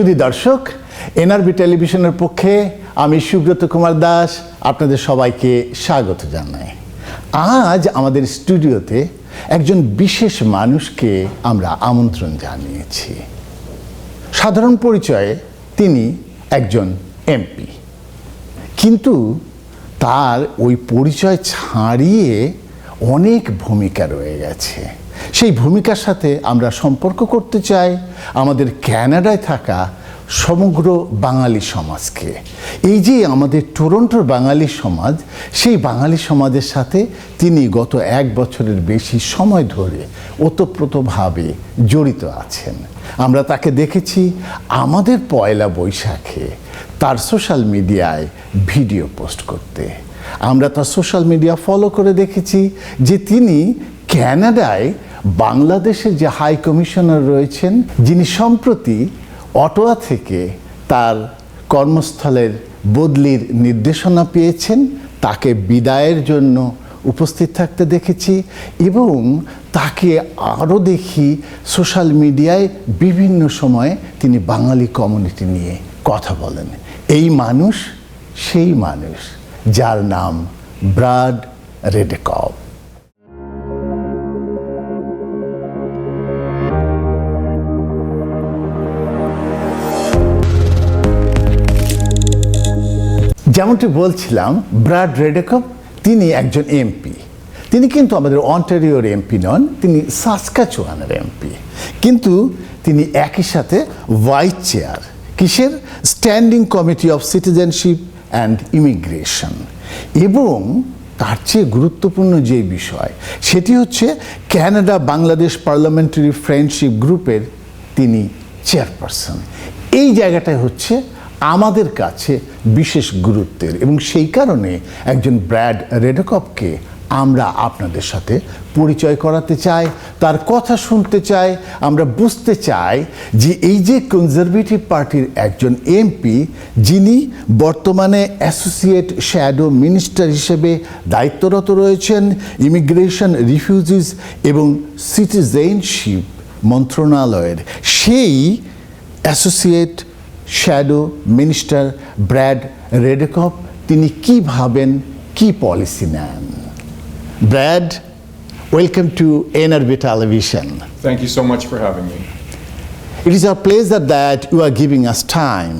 সুধী দর্শক, এনআরবি টেলিভিশনের পক্ষে আমি সুব্রত কুমার দাস আপনাদের সবাইকে স্বাগত জানাই। আজ আমাদের স্টুডিওতে একজন বিশেষ মানুষকে আমরা আমন্ত্রণ জানিয়েছি। সাধারণ পরিচয়ে তিনি একজন এমপি, কিন্তু তার ওই পরিচয় ছাড়িয়ে অনেক ভূমিকা রয়ে গেছে। সেই ভূমিকার সাথে আমরা সম্পর্ক করতে চাই আমাদের কানাডায় থাকা সমগ্র বাঙালি সমাজকে। এই যে আমাদের টরন্টোর বাঙালি সমাজ, সেই বাঙালি সমাজের সাথে তিনি গত 1 বছরের বেশি সময় ধরে ওতপ্রোতভাবে জড়িত আছেন। আমরা তাকে দেখেছি আমাদের পয়লা বৈশাখে তার সোশ্যাল মিডিয়ায় ভিডিও পোস্ট করতে। আমরা তার সোশ্যাল মিডিয়া ফলো করে দেখেছি যে তিনি কানাডায় বাংলাদেশের যে হাই কমিশনার রয়েছেন, যিনি সম্প্রতি অটোয়া থেকে তার কর্মস্থলের বদলির নির্দেশনা পেয়েছেন, তাকে বিদায়ের জন্য উপস্থিত থাকতে দেখেছি এবং তাকে আরও দেখি সোশ্যাল মিডিয়ায় বিভিন্ন সময়ে তিনি বাঙালি কমিউনিটি নিয়ে কথা বলেন। এই মানুষ সেই মানুষ যার নাম ব্রাড রেডেকপ। যেমনটি বলছিলাম, ব্রাড রেডেকপ তিনি একজন এমপি। তিনি কিন্তু আমাদের অন্টারিওর এমপি নন, তিনি সাসকাচুয়ানের এমপি, কিন্তু তিনি একই সাথে ভাইস চেয়ার কিসের standing committee of citizenship and immigration. এবং তার চেয়ে গুরুত্বপূর্ণ যে বিষয় সেটি হচ্ছে কানাডা বাংলাদেশ পার্লামেন্টারি ফ্রেন্ডশিপ গ্রুপের তিনি চেয়ারপারসন। এই জায়গাটাই হচ্ছে আমাদের কাছে বিশেষ গুরুত্বের, এবং সেই কারণে একজন ব্র্যাড রেডেকপকে আমরা আপনাদের সাথে পরিচয় করাতে চাই, তার কথা শুনতে চাই। আমরা বুঝতে চাই যে এই যে কনজারভেটিভ পার্টির একজন এমপি, যিনি বর্তমানে অ্যাসোসিয়েট শ্যাডো মিনিস্টার হিসেবে দায়িত্বরত রয়েছেন ইমিগ্রেশন, রিফিউজিস এবং সিটিজেনশিপ মন্ত্রণালয়ের, সেই অ্যাসোসিয়েট শ্যাডো মিনিস্টার ব্র্যাড রেডেকপ তিনি কি ভাবেন, কি পলিসি নেন। Brad, welcome to NRB Television. Thank you so much for having me. It is our pleasure that you are giving us time.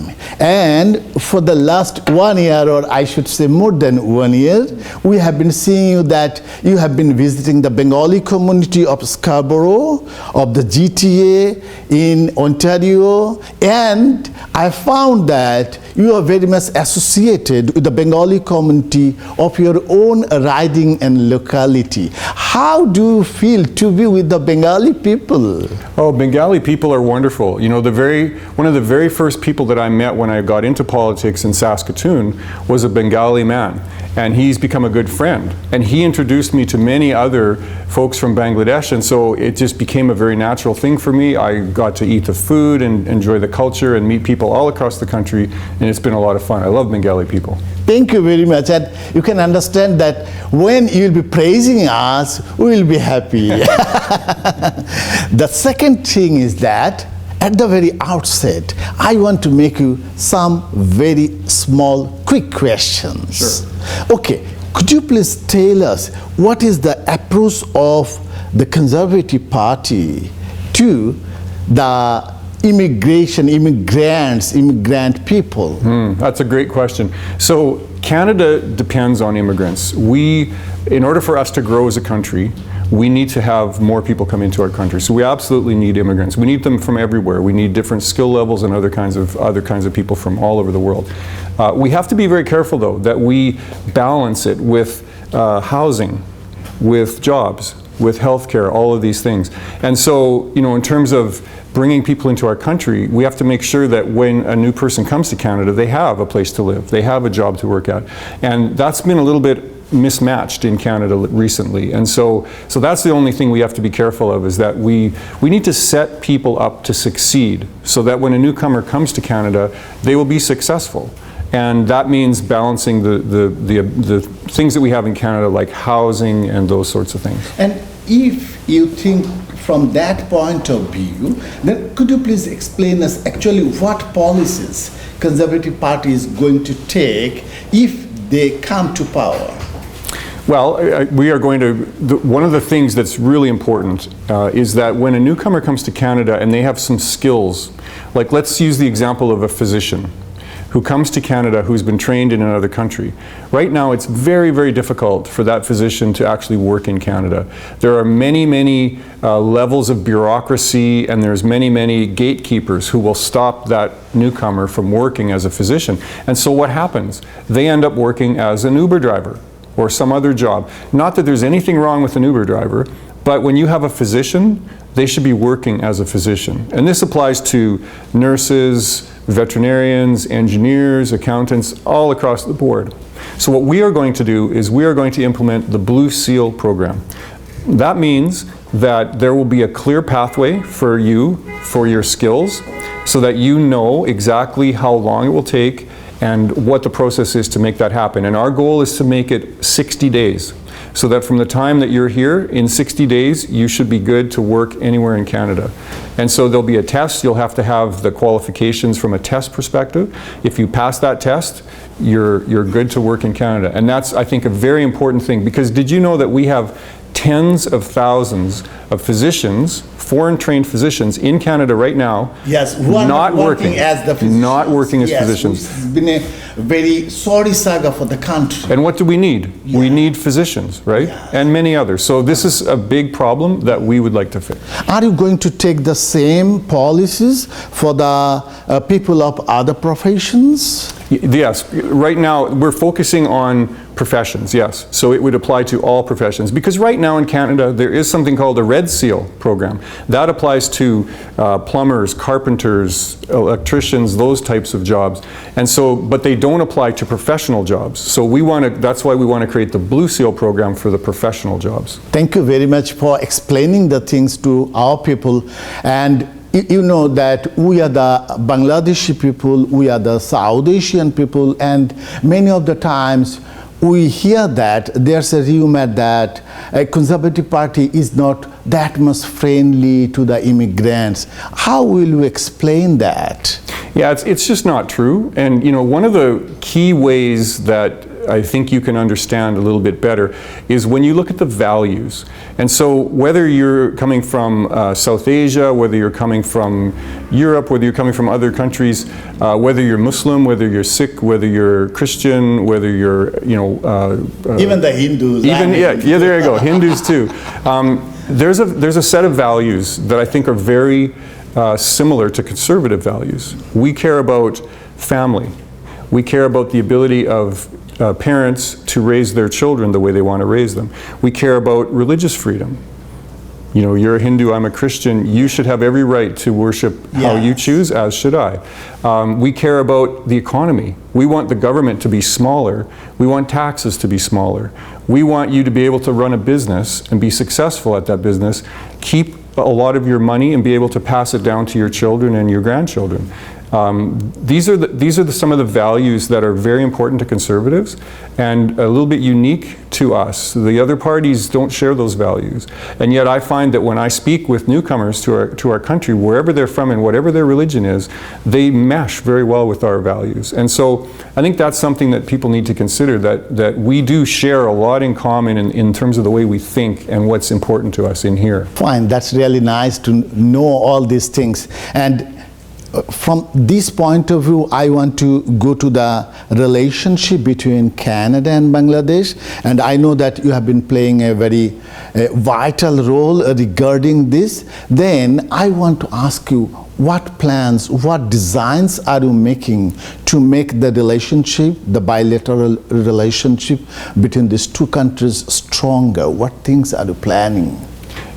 And for the last 1 year, or I should say more than 1 year, we have been seeing you that you have been visiting the Bengali community of Scarborough, of the GTA in Ontario, and I found that you are very much associated with the Bengali community of your own riding and locality. How do you feel to be with the Bengali people? Oh, Bengali people are wonderful. You know, one of the very first people that I met when I got into politics in Saskatoon was a Bengali man, and he's become a good friend. And he introduced me to many other folks from Bangladesh, and so it just became a very natural thing for me. I got to eat the food and enjoy the culture and meet people all across the country, and it's been a lot of fun. I love Bengali people. Thank you very much, and you can understand that when you'll be praising us, we will be happy. The second thing is that at the very outset, I want to make you some very small, quick questions. Sure. Okay, could you please tell us what is the approach of the Conservative Party to the immigrant people? That's a great question. So Canada depends on immigrants. In order for us to grow as a country, we need to have more people come into our country. So we absolutely need immigrants. We need them from everywhere. We need different skill levels and other kinds of people from all over the world. We have to be very careful, though, that we balance it with housing, with jobs, with healthcare, all of these things. And so, you know, in terms of bringing people into our country, we have to make sure that when a new person comes to Canada, they have a place to live, they have a job to work at. And that's been a little bit mismatched in Canada recently, and so that's the only thing we have to be careful of, is that we need to set people up to succeed, so that when a newcomer comes to Canada, they will be successful. And that means balancing the things that we have in Canada, like housing and those sorts of things. And if you think from that point of view, then could you please explain us actually what policies Conservative Party is going to take if they come to power? Well, we are going to, one of the things that's really important is that when a newcomer comes to Canada and they have some skills, like let's use the example of a physician who comes to Canada who's been trained in another country. Right now it's very, very difficult for that physician to actually work in Canada. There are many, many levels of bureaucracy, and there's many, many gatekeepers who will stop that newcomer from working as a physician. And so what happens? They end up working as an Uber driver or some other job. Not that there's anything wrong with an Uber driver, but when you have a physician, they should be working as a physician. And this applies to nurses, veterinarians, engineers, accountants, all across the board. So what we are going to do is we are going to implement the Blue Seal program. That means that there will be a clear pathway for you, for your skills, so that you know exactly how long it will take and what the process is to make that happen. And our goal is to make it 60 days. So that from the time that you're here, in 60 days, you should be good to work anywhere in Canada. And so there'll be a test. You'll have to have the qualifications from a test perspective. If you pass that test, you're good to work in Canada. And that's, I think, a very important thing, because did you know that we have tens of thousands of physicians, foreign trained physicians in Canada right now, yes, who are not working as the physicians. Not working as yes, physicians. It's been a very sorry saga for the country. And what do we need? Yeah. We need physicians, right? Yeah. And many others. So this is a big problem that we would like to fix. Are you going to take the same policies for the people of other professions? Yes, right now we're focusing on professions, yes. So it would apply to all professions. Because right now in Canada there is something called a Red Seal program. That applies to plumbers, carpenters, electricians, those types of jobs. And so, but they don't apply to professional jobs. So we want to, that's why we want to create the Blue Seal program for the professional jobs. Thank you very much for explaining the things to our people. And you know that we are the Bangladeshi people, we are the South Asian people, and many of the times we hear that there's a rumor that a Conservative Party is not that much friendly to the immigrants. How will you explain that? Yeah, it's just not true. And you know, one of the key ways that I think you can understand a little bit better is when you look at the values. And so whether you're coming from South Asia, whether you're coming from Europe, whether you're coming from other countries, whether you're Muslim, whether you're Sikh, whether you're Christian, whether you're, you know... even the Hindus. Even, yeah, there you go, Hindus too. There's a set of values that I think are very similar to conservative values. We care about family. We care about the ability of parents to raise their children the way they want to raise them. We care about religious freedom. You know, you're a Hindu, I'm a Christian, you should have every right to worship how you choose, as should I. We care about the economy. We want the government to be smaller. We want taxes to be smaller. We want you to be able to run a business and be successful at that business, keep a lot of your money and be able to pass it down to your children and your grandchildren. These are some of the values that are very important to conservatives and a little bit unique to us. The other parties don't share those values. And yet I find that when I speak with newcomers to our country, wherever they're from and whatever their religion is, they mesh very well with our values. And so I think that's something that people need to consider, that we do share a lot in common in terms of the way we think and what's important to us in here. Fine, that's really nice to know all these things. And from this point of view, I want to go to the relationship between Canada and Bangladesh. And I know that you have been playing a very vital role regarding this. Then I want to ask you, what plans, what designs are you making to make the relationship, the bilateral relationship between these two countries stronger? What things are you planning?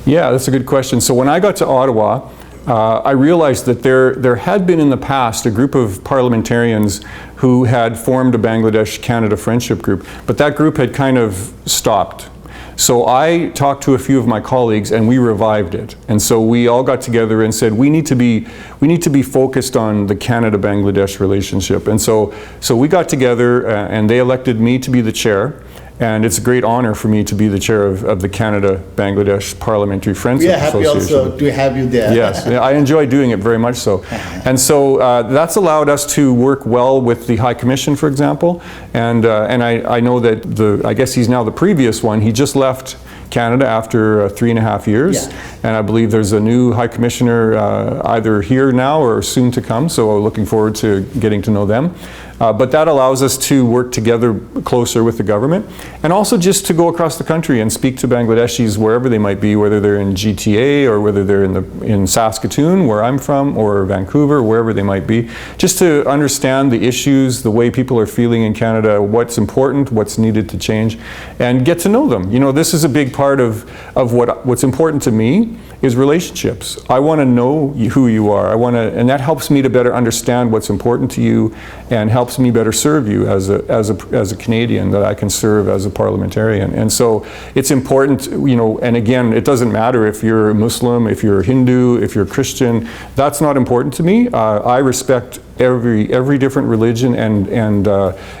Yeah, that's a good question. So when I got to Ottawa, I realized that there had been in the past a group of parliamentarians who had formed a Bangladesh-Canada friendship group, but that group had kind of stopped. So I talked to a few of my colleagues and we revived it. And so we all got together and said, we need to be focused on the Canada-Bangladesh relationship. And so we got together and they elected me to be the chair. And it's a great honor for me to be the chair of the Canada-Bangladesh Parliamentary Friendship We are happy Association. also to have you there. Yes, I enjoy doing it very much so. And so that's allowed us to work well with the High Commission, for example. And I know that I guess he's now the previous one, he just left Canada after 3.5 years. Yeah. And I believe there's a new High Commissioner either here now or soon to come, so we're looking forward to getting to know them. But that allows us to work together closer with the government, and also just to go across the country and speak to Bangladeshis wherever they might be, whether they're in GTA or whether they're in Saskatoon, where I'm from, or Vancouver, wherever they might be, just to understand the issues, the way people are feeling in Canada, what's important, what's needed to change, and get to know them. You know, this is a big part of what's important to me is relationships. I want to know who you are. And that helps me to better understand what's important to you, and helps me better serve you as a Canadian that I can serve as a parliamentarian. And so it's important, you know, and again, it doesn't matter if you're Muslim, if you're Hindu, if you're Christian. That's not important to me. I respect every different religion, and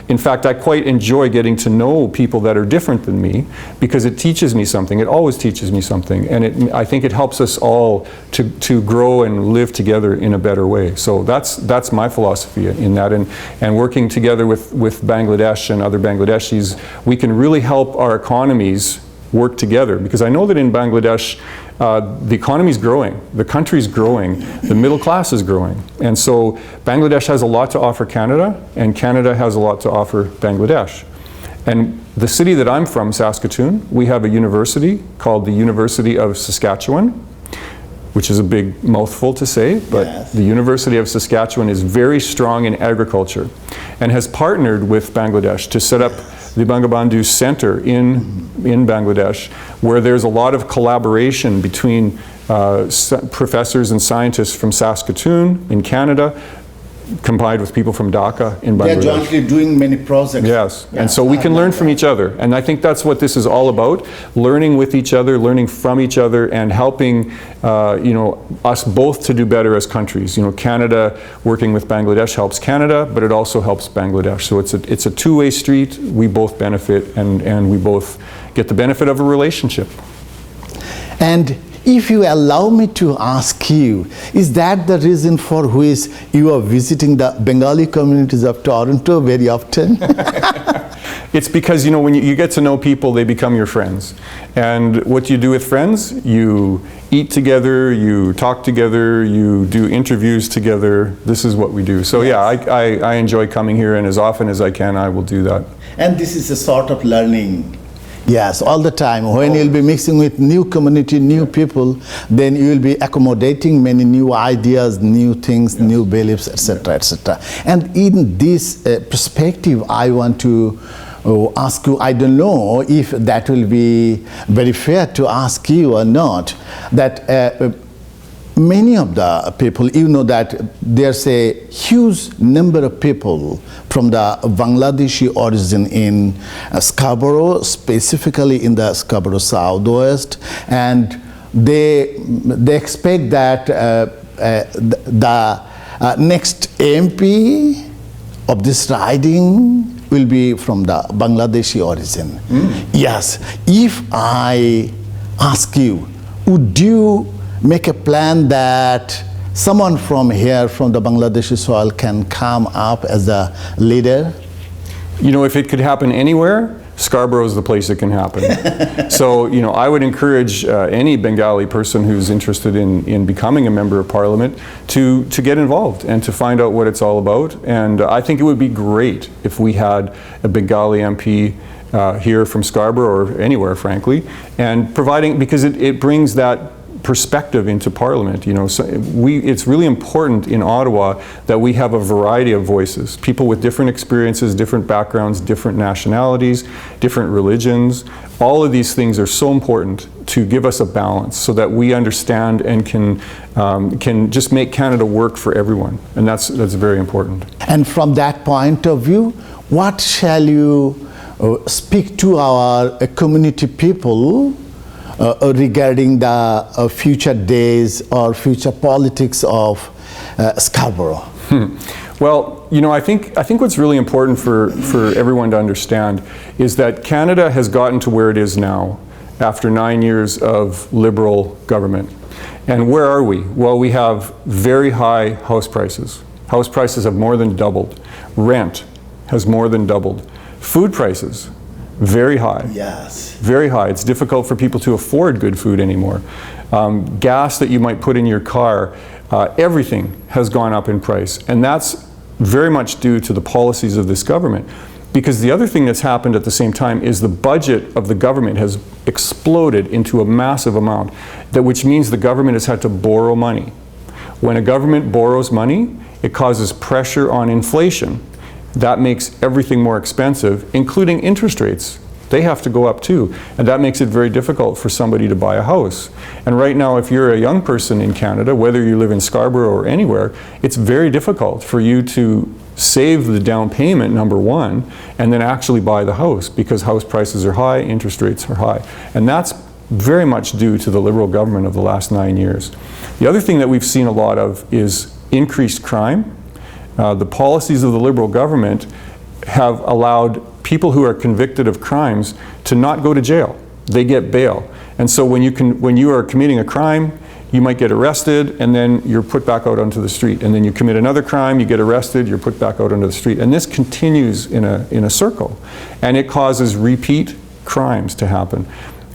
in fact, I quite enjoy getting to know people that are different than me, because it teaches me something. It always teaches me something, and I think it helps us all to grow and live together in a better way. So that's my philosophy in that, and working together with Bangladesh and other Bangladeshis, we can really help our economies work together, because I know that in Bangladesh, the economy is growing, the country is growing, the middle class is growing. And so Bangladesh has a lot to offer Canada, and Canada has a lot to offer Bangladesh. And the city that I'm from, Saskatoon, we have a university called the University of Saskatchewan, which is a big mouthful to say, but yes. The University of Saskatchewan is very strong in agriculture and has partnered with Bangladesh to set up the Bangabandhu Center in Bangladesh, where there's a lot of collaboration between professors and scientists from Saskatoon in Canada, combined with people from Dhaka in Bangladesh. They're jointly doing many projects. Yes, and so we can learn from each other. And I think that's what this is all about, learning with each other, learning from each other, and helping you know, us both to do better as countries. You know, Canada working with Bangladesh helps Canada, but it also helps Bangladesh. So it's a two-way street. We both benefit, and we both get the benefit of a relationship. And if you allow me to ask you, is that the reason for which you are visiting the Bengali communities of Toronto very often? It's because, you know, when you get to know people, they become your friends. And what you do with friends, you eat together, you talk together, you do interviews together. This is what we do. So yeah, I enjoy coming here, and as often as I can, I will do that. And this is a sort of learning. Yes, all the time. When you'll be mixing with new community, new people, then you will be accommodating many new ideas, new things, new beliefs, etc., etc. And in this perspective, I want to ask you, I don't know if that will be very fair to ask you or not, that many of the people, you know that there's a huge number of people from the Bangladeshi origin in Scarborough, specifically in the Scarborough Southwest, and they expect that the next MP of this riding will be from the Bangladeshi origin. Yes, if I ask you, would you make a plan that someone from here, from the Bangladeshi soil, can come up as a leader? You know, if it could happen anywhere, Scarborough is the place it can happen. So, you know, I would encourage any Bengali person who's interested in becoming a member of Parliament to get involved and to find out what it's all about. And I think it would be great if we had a Bengali MP here from Scarborough, or anywhere, frankly, and providing, because it brings that perspective into Parliament. You know, so it's really important in Ottawa that we have a variety of voices, people with different experiences, different backgrounds, different nationalities, different religions. All of these things are so important to give us a balance so that we understand and can just make Canada work for everyone, and that's very important. And from that point of view, what shall you speak to our community people regarding the future days or future politics of Scarborough? Well, you know, I think what's really important for everyone to understand is that Canada has gotten to where it is now after 9 years of Liberal government. And where are we? Well, we have very high house prices. House prices have more than doubled. Rent has more than doubled. Food prices, very high. Yes. Very high. It's difficult for people to afford good food anymore. Gas that you might put in your car, everything has gone up in price. And that's very much due to the policies of this government. Because the other thing that's happened at the same time is the budget of the government has exploded into a massive amount, which means the government has had to borrow money. When a government borrows money, it causes pressure on inflation. That makes everything more expensive, including interest rates. They have to go up too, and that makes it very difficult for somebody to buy a house. And right now, if you're a young person in Canada, whether you live in Scarborough or anywhere, it's very difficult for you to save the down payment, number one, and then actually buy the house, because house prices are high, interest rates are high. And that's very much due to the Liberal government of the last 9 years. The other thing that we've seen a lot of is increased crime. The policies of the Liberal government have allowed people who are convicted of crimes to not go to jail. They get bail. And so when you are committing a crime, you might get arrested and then you're put back out onto the street. And then you commit another crime, you get arrested, you're put back out onto the street. And this continues in a circle. And it causes repeat crimes to happen.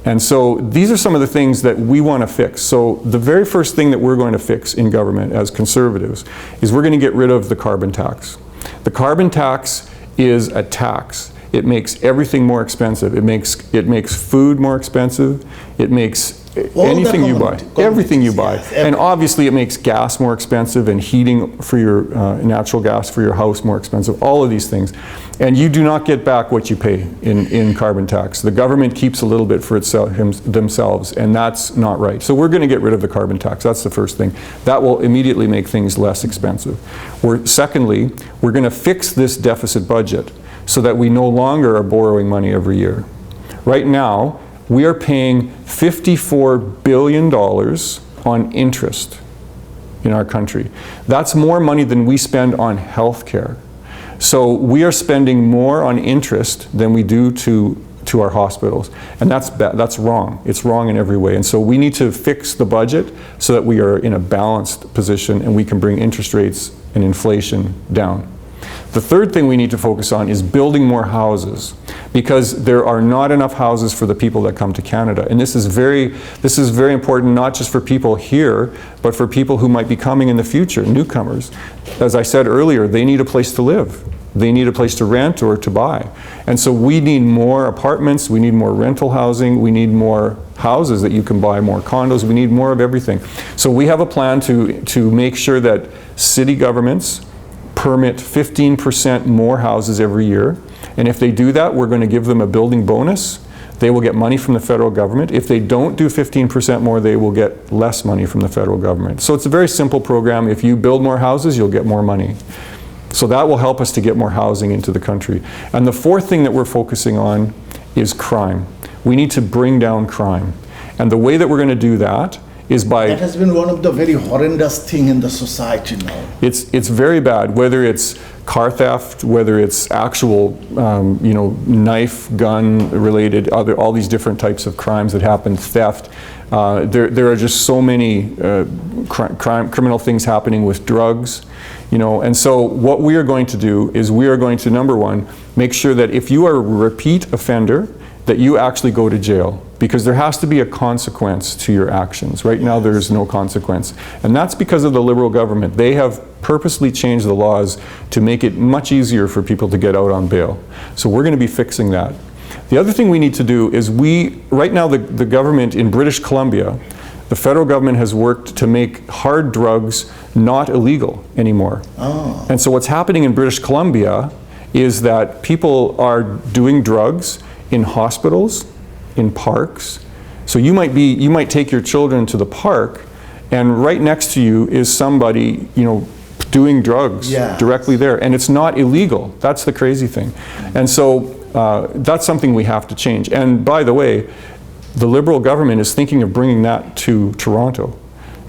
And so these are some of the things that we want to fix. So the very first thing that we're going to fix in government as Conservatives is we're going to get rid of the carbon tax. The carbon tax is a tax. It makes everything more expensive. It makes food more expensive. It makes anything you buy, everything you buy. Yes, and obviously it makes gas more expensive and heating for your natural gas for your house more expensive, all of these things. And you do not get back what you pay in carbon tax. The government keeps a little bit for itself, themselves, and that's not right. So we're going to get rid of the carbon tax. That's the first thing. That will immediately make things less expensive. Secondly, we're going to fix this deficit budget so that we no longer are borrowing money every year. Right now, we are paying $54 billion on interest in our country. That's more money than we spend on health care. So we are spending more on interest than we do to our hospitals. And that's wrong. It's wrong in every way. And so we need to fix the budget so that we are in a balanced position and we can bring interest rates and inflation down. The third thing we need to focus on is building more houses, because there are not enough houses for the people that come to Canada. And this is very important, not just for people here, but for people who might be coming in the future, newcomers. As I said earlier, they need a place to live. They need a place to rent or to buy. And so we need more apartments, we need more rental housing, we need more houses that you can buy, more condos, we need more of everything. So we have a plan to make sure that city governments permit 15% more houses every year. And if they do that, we're going to give them a building bonus. They will get money from the federal government. If they don't do 15% more, they will get less money from the federal government. So it's a very simple program. If you build more houses, you'll get more money. So that will help us to get more housing into the country. And the fourth thing that we're focusing on is crime. We need to bring down crime. And the way that we're going to do that is by... That has been one of the very horrendous things in the society now. It's very bad, whether it's car theft, whether it's actual knife, gun related, all these different types of crimes that happen, theft. There are just so many criminal things happening with drugs, and so what we are going to do is we are going to, number one, make sure that if you are a repeat offender, that you actually go to jail, because there has to be a consequence to your actions. Right now there is no consequence. And that's because of the Liberal government. They have purposely changed the laws to make it much easier for people to get out on bail. So we're going to be fixing that. The other thing we need to do is right now the government in British Columbia, the federal government has worked to make hard drugs not illegal anymore. Oh. And so what's happening in British Columbia is that people are doing drugs in hospitals, in parks. So you might take your children to the park, and right next to you is somebody, doing drugs directly there, and it's not illegal. That's the crazy thing. And so that's something we have to change. And by the way, the Liberal government is thinking of bringing that to Toronto.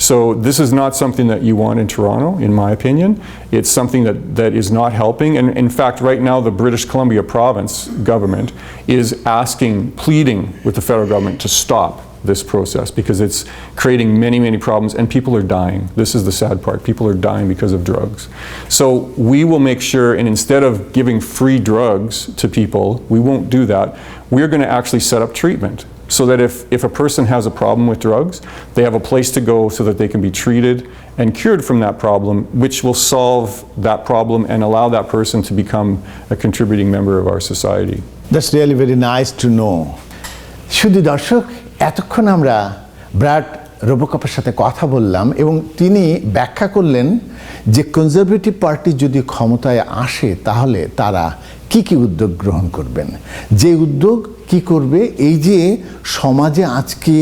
So this is not something that you want in Toronto, in my opinion. It's something that is not helping. And in fact, right now, the British Columbia province government is asking, pleading with the federal government to stop this process because it's creating many, many problems and people are dying. This is the sad part. People are dying because of drugs. So we will make sure, and instead of giving free drugs to people, we won't do that. We're going to actually set up treatment so that if a person has a problem with drugs, they have a place to go so that they can be treated and cured from that problem, which will solve that problem and allow that person to become a contributing member of our society. That's really very nice to know. শুধু দর্শক, এতক্ষণ আমরা Brad রোবোকপের সাথে কথা বললাম এবং তিনি ব্যাখ্যা করলেন যে কনজারভেটিভ পার্টি যদি ক্ষমতায় আসে তাহলে তারা কি কি উদ্যোগ গ্রহণ করবেন। যে উদ্যোগ কি করবে, এই যে সমাজে আজকে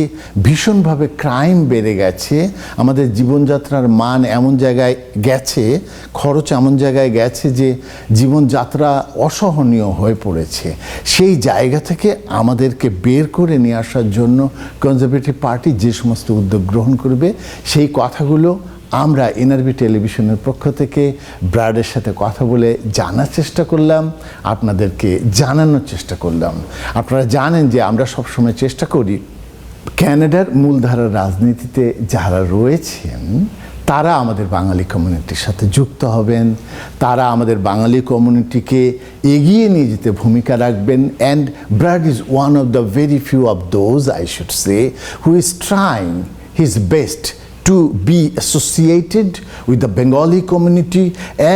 ভীষণভাবে ক্রাইম বেড়ে গেছে, আমাদের জীবনযাত্রার মান এমন জায়গায় গেছে, খরচ এমন জায়গায় গেছে যে জীবনযাত্রা অসহনীয় হয়ে পড়েছে, সেই জায়গা থেকে আমাদেরকে বের করে নিয়ে আসার জন্য কনজারভেটিভ পার্টি যে সমস্ত উদ্যোগ গ্রহণ করবে সেই কথাগুলো আমরা এনআরবি টেলিভিশনের পক্ষ থেকে ব্র্যাডের সাথে কথা বলে জানার চেষ্টা করলাম, আপনাদেরকে জানানোর চেষ্টা করলাম। আপনারা জানেন যে আমরা সবসময় চেষ্টা করি ক্যানাডার মূলধারার রাজনীতিতে যারা রয়েছেন তারা আমাদের বাঙালি কমিউনিটির সাথে যুক্ত হবেন, তারা আমাদের বাঙালি কমিউনিটিকে এগিয়ে নিয়ে যেতে ভূমিকা রাখবেন। And Brad is one of the very few of those, I should say, who is trying his best to be associated with the Bengali community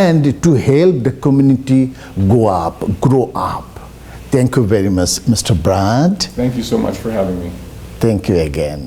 and to help the community grow up. Thank you very much, Mr. Brad. Thank you so much for having me. Thank you again.